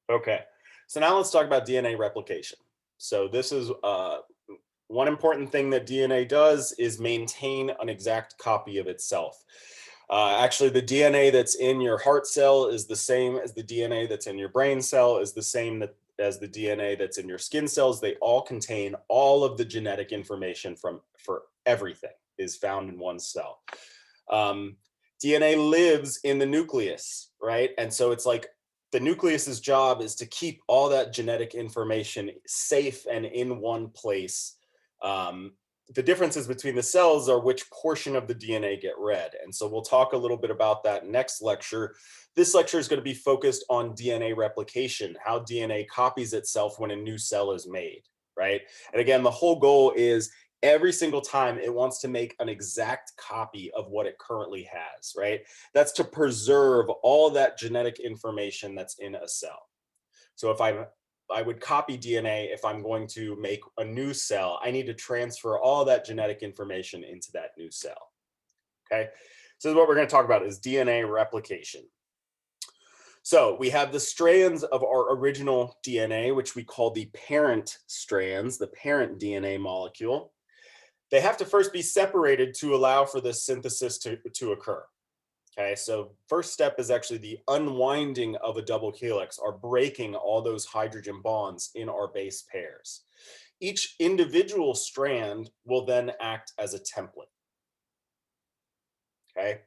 Okay, so now let's talk about DNA replication. So this is one important thing that DNA does is maintain an exact copy of itself. Actually, the DNA that's in your heart cell is the same as the DNA that's in your brain cell, is the same as the DNA that's in your skin cells. They all contain all of the genetic information for everything is found in one cell. Um, DNA lives in the nucleus, right? And so it's like the nucleus's job is to keep all that genetic information safe and in one place. Um, the differences between the cells are which portion of the DNA get read. And so we'll talk a little bit about that next lecture. This lecture is going to be focused on DNA replication, how DNA copies itself when a new cell is made, right? And again, the whole goal is every single time it wants to make an exact copy of what it currently has, right? That's to preserve all that genetic information that's in a cell. So if I would copy DNA if I'm going to make a new cell, I need to transfer all that genetic information into that new cell. Okay. So what we're going to talk about is DNA replication. So we have the strands of our original DNA, which we call the parent strands, the parent DNA molecule. They have to first be separated to allow for the synthesis to occur. Okay, so first step is actually the unwinding of a double helix, or breaking all those hydrogen bonds in our base pairs. Each individual strand will then act as a template. Okay.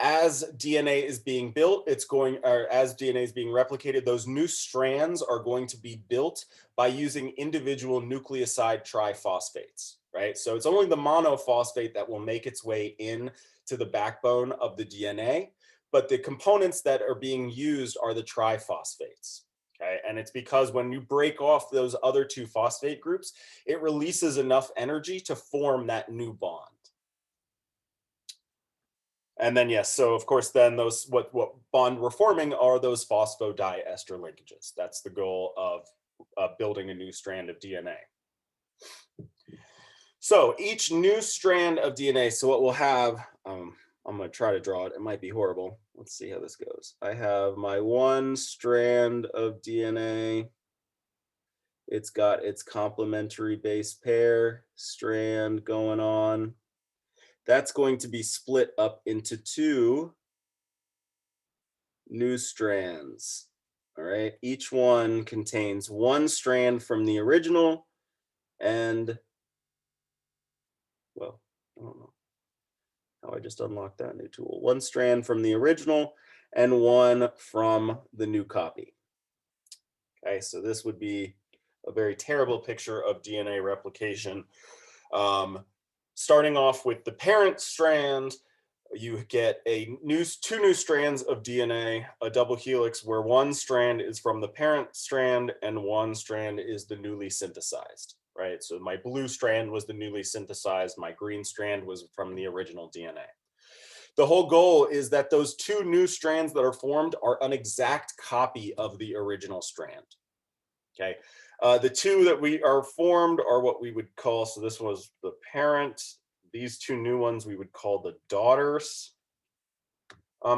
As DNA is being built, as DNA is being replicated, those new strands are going to be built by using individual nucleoside triphosphates, right? So it's only the monophosphate that will make its way in to the backbone of the DNA, but the components that are being used are the triphosphates. Okay, and it's because when you break off those other two phosphate groups, it releases enough energy to form that new bond. And then, yes, so of course, then those what bond we're forming are those phosphodiester linkages. That's the goal of building a new strand of DNA. So each new strand of DNA, so what we'll have, I'm going to try to draw it. It might be horrible. Let's see how this goes. I have my one strand of DNA. It's got its complementary base pair strand going on. That's going to be split up into two new strands. All right, each one contains one strand from the original and, well, I don't know how I just unlocked that new tool. One strand from the original and one from the new copy. Okay, so this would be a very terrible picture of DNA replication. Starting off with the parent strand, you get two new strands of DNA, a double helix where one strand is from the parent strand and one strand is the newly synthesized, right? So my blue strand was the newly synthesized, my green strand was from the original DNA. The whole goal is that those two new strands that are formed are an exact copy of the original strand. Okay, the two that we are formed are what we would call, so this was the parent, these two new ones we would call the daughters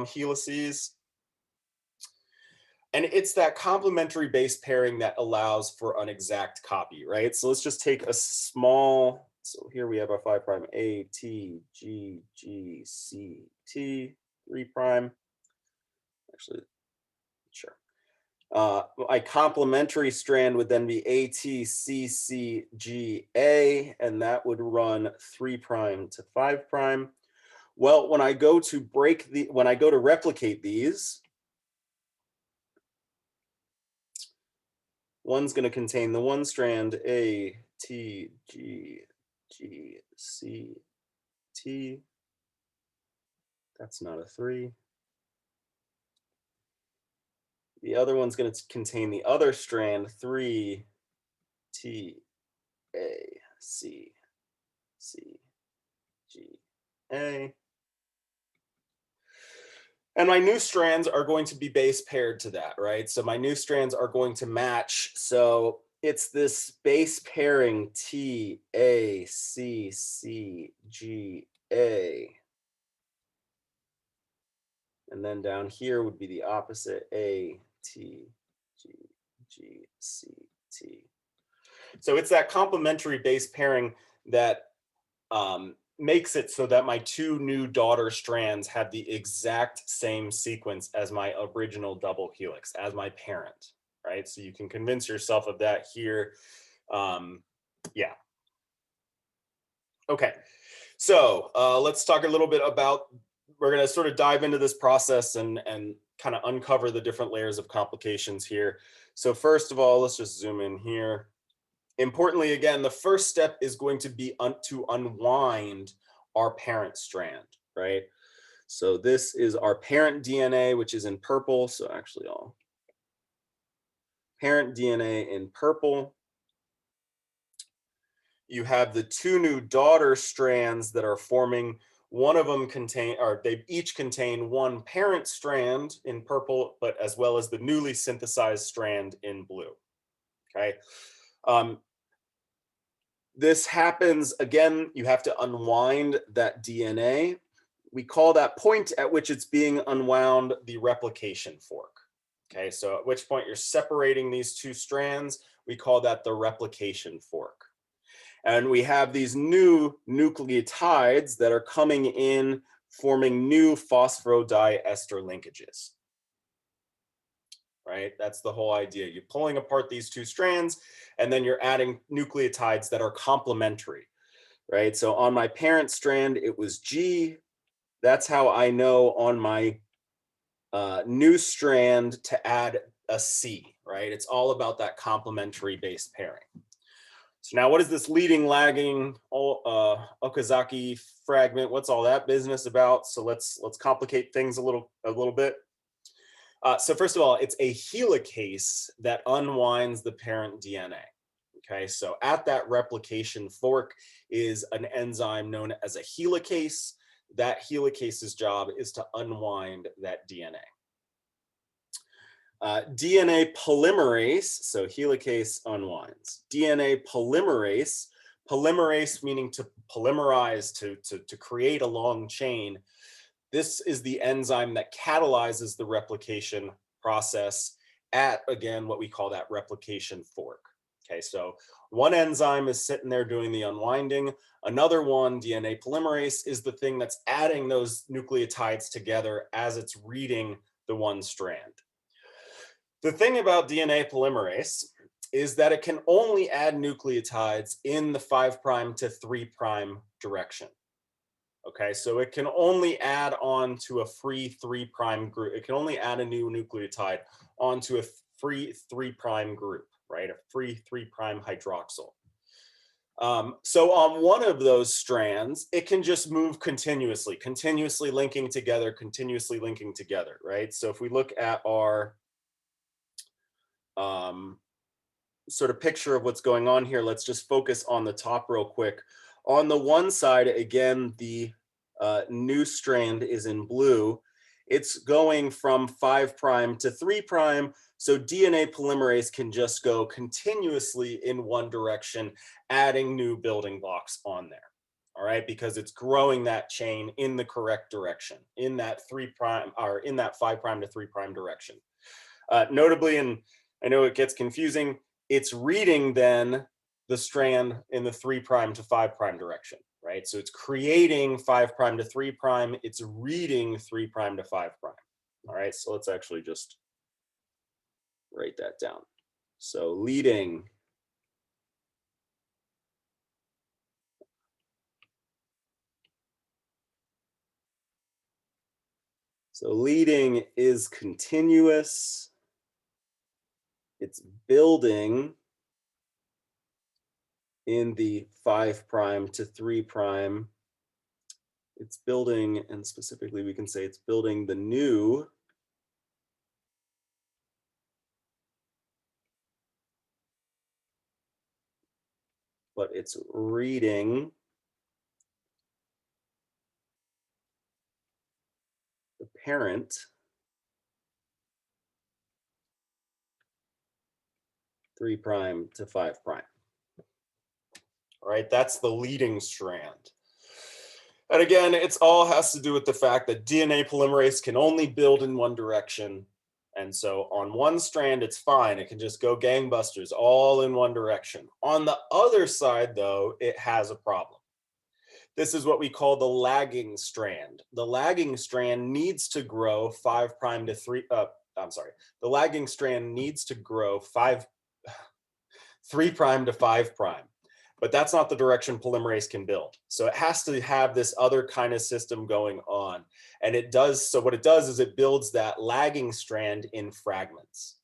helices. And it's that complementary base pairing that allows for an exact copy, right? So let's just take a small, so here we have our 5' A, T, G, G, C, T, 3'. Actually, sure. My complementary strand would then be ATCCGA, and that would run 3' to 5'. Well, when I go to replicate these, one's going to contain the one strand A, T, G, G, C, T. That's not a 3. The other one's going to contain the other strand, 3, T, A, C, C, G, A. And my new strands are going to be base paired to that, right? So my new strands are going to match. So it's this base pairing T, A, C, C, G, A. And then down here would be the opposite, A, T, G, G, C, T. So it's that complementary base pairing that makes it so that my two new daughter strands have the exact same sequence as my original double helix, as my parent, right? So you can convince yourself of that here. Yeah. Okay, so let's talk a little bit about, we're going to sort of dive into this process and kind of uncover the different layers of complications here. So first of all, let's just zoom in here. Importantly, again, the first step is going to be to unwind our parent strand, right? So this is our parent DNA, which is in purple. So actually I'll parent DNA in purple. You have the two new daughter strands that are forming. One of them they each contain one parent strand in purple, but as well as the newly synthesized strand in blue, okay? This happens, again, you have to unwind that DNA. We call that point at which it's being unwound the replication fork. Okay, so at which point you're separating these two strands, we call that the replication fork. And we have these new nucleotides that are coming in, forming new phosphorodiester linkages. Right? That's the whole idea. You're pulling apart these two strands, and then you're adding nucleotides that are complementary, right? So on my parent strand, it was G. That's how I know on my new strand to add a C, right? It's all about that complementary base pairing. So now what is this leading, lagging, Okazaki fragment? What's all that business about? So let's complicate things a little bit. So first of all, it's a helicase that unwinds the parent DNA. Okay, so at that replication fork is an enzyme known as a helicase. That helicase's job is to unwind that DNA. DNA polymerase, so helicase unwinds. DNA polymerase, polymerase meaning to polymerize, to create a long chain. This is the enzyme that catalyzes the replication process at, again, what we call that replication fork. Okay, so one enzyme is sitting there doing the unwinding. Another one, DNA polymerase, is the thing that's adding those nucleotides together as it's reading the one strand. The thing about DNA polymerase is that it can only add nucleotides in the 5' to 3' direction. Okay, so it can only add on to a free 3' group. It can only add a new nucleotide onto a free 3' group, right? A free 3' hydroxyl. So on one of those strands, it can just move continuously linking together, right? So if we look at our sort of picture of what's going on here, let's just focus on the top real quick. On the one side, again, the new strand is in blue. It's going from 5' to 3', so DNA polymerase can just go continuously in one direction, adding new building blocks on there. All right, because it's growing that chain in the correct direction, in that 3' or in that 5' to 3' direction. Notably, and I know it gets confusing, it's reading then the strand in the 3' to 5' direction, right? So it's creating 5' to 3', it's reading 3' to 5'. All right, so let's actually just write that down. So leading is continuous. It's building in the 5' to 3'. It's building, and specifically we can say it's building the new but it's reading the parent (3' to 5'). All right, that's the leading strand. And again, it's all has to do with the fact that DNA polymerase can only build in one direction. And so on one strand, it's fine. It can just go gangbusters all in one direction. On the other side, though, it has a problem. This is what we call the lagging strand. The lagging strand needs to grow 5' to 3, the lagging strand needs to grow 3' to 5'. But that's not the direction polymerase can build. So it has to have this other kind of system going on. And it does, so what it does is it builds that lagging strand in fragments.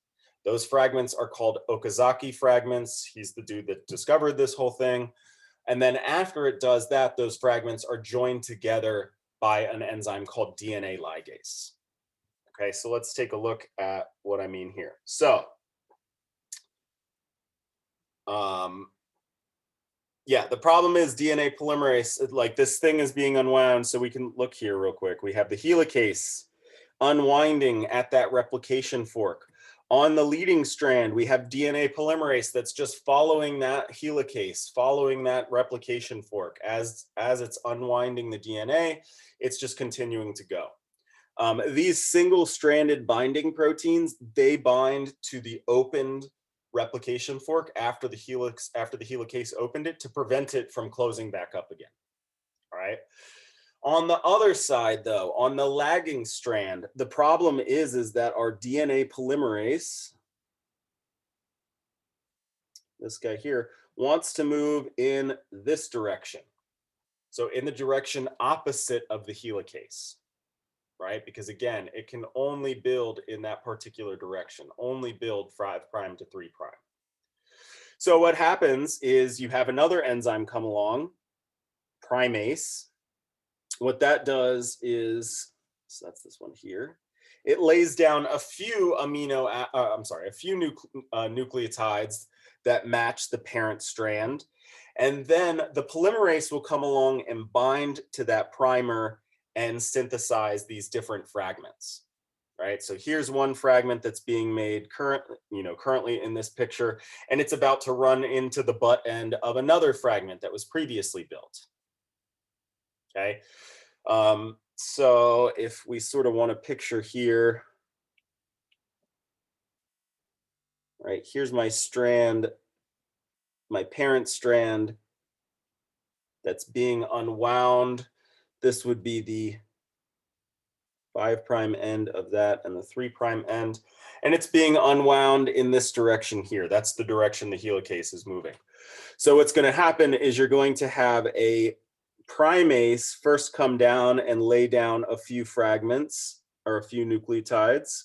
Those fragments are called Okazaki fragments. He's the dude that discovered this whole thing. And then after it does that, those fragments are joined together by an enzyme called DNA ligase. Okay, so let's take a look at what I mean here. So, yeah, the problem is DNA polymerase, like this thing is being unwound. So we can look here real quick. We have the helicase unwinding at that replication fork. On the leading strand, we have DNA polymerase that's just following that helicase, following that replication fork. As it's unwinding the DNA, it's just continuing to go. These single-stranded binding proteins, they bind to the opened replication fork after the helicase opened it to prevent it from closing back up again. All right. On the other side, though, on the lagging strand, the problem is that our DNA polymerase, this guy here, wants to move in this direction. So in the direction opposite of the helicase, right? Because again, it can only build in that particular direction, only build 5' to 3'. So what happens is you have another enzyme come along, Primase. What that does is, so that's this one here, it lays down a few nucleotides that match the parent strand. And then the polymerase will come along and bind to that primer and synthesize these different fragments, right? So here's one fragment that's being made currently in this picture, and it's about to run into the butt end of another fragment that was previously built, okay? So if we sort of want to picture here, right, here's my strand, my parent strand that's being unwound. This would be the 5' end of that and the 3' end. And it's being unwound in this direction here. That's the direction the helicase is moving. So what's going to happen is you're going to have a primase first come down and lay down a few fragments or a few nucleotides.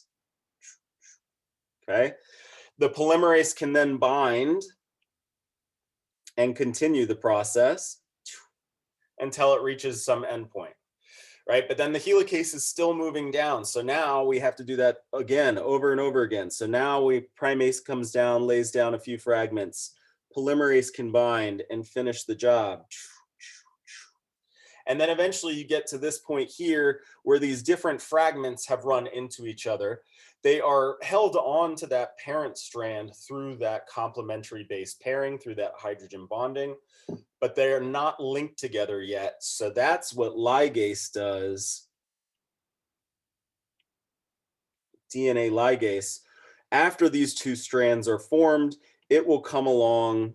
Okay. The polymerase can then bind and continue the process until it reaches some endpoint, right? But then the helicase is still moving down. So now we have to do that again, over and over again. So now primase comes down, lays down a few fragments. Polymerase can bind and finish the job. And then eventually you get to this point here where these different fragments have run into each other. They are held on to that parent strand through that complementary base pairing, through that hydrogen bonding, but they are not linked together yet. So that's what ligase does. DNA ligase, after these two strands are formed, it will come along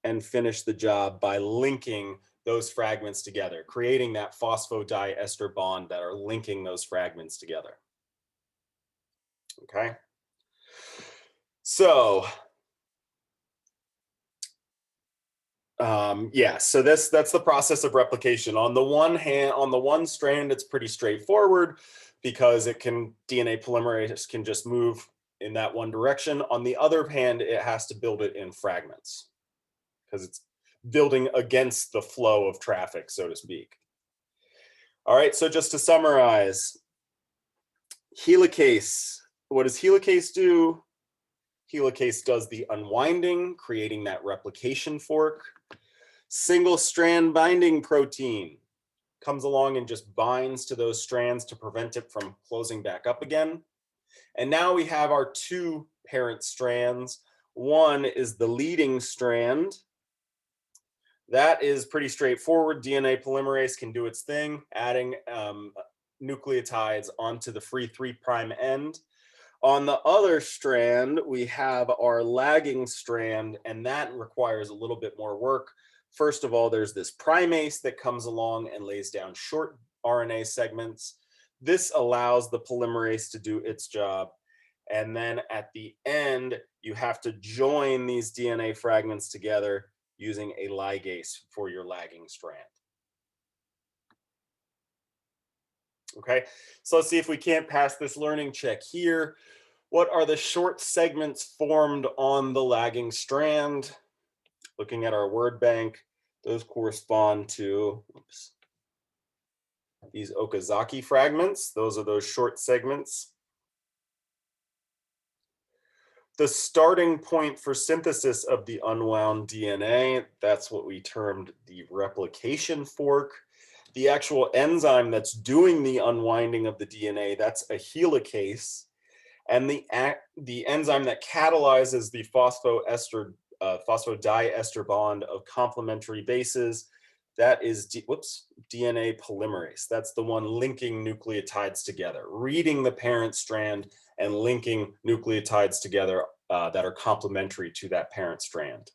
and finish the job by linking those fragments together, creating that phosphodiester bond that are linking those fragments together. Okay. So, yeah, so that's the process of replication. On the one hand, on the one strand, it's pretty straightforward because DNA polymerase can just move in that one direction. On the other hand, it has to build it in fragments because it's building against the flow of traffic, so to speak. All right, so just to summarize, helicase, what does helicase do? Helicase does the unwinding, creating that replication fork. Single strand binding protein comes along and just binds to those strands to prevent it from closing back up again. And now we have our two parent strands. One is the leading strand. That is pretty straightforward. DNA polymerase can do its thing, adding nucleotides onto the free 3' end. On the other strand, we have our lagging strand, and that requires a little bit more work. First of all, there's this primase that comes along and lays down short RNA segments. This allows the polymerase to do its job. And then at the end, you have to join these DNA fragments together using a ligase for your lagging strand. Okay, so let's see if we can't pass this learning check here. What are the short segments formed on the lagging strand? Looking at our word bank, those correspond to these Okazaki fragments. Those are those short segments. The starting point for synthesis of the unwound DNA, that's what we termed the replication fork. The actual enzyme that's doing the unwinding of the DNA, that's a helicase. And the enzyme that catalyzes the phosphodiester bond of complementary bases, that is DNA polymerase. That's the one linking nucleotides together, reading the parent strand and linking nucleotides together that are complementary to that parent strand.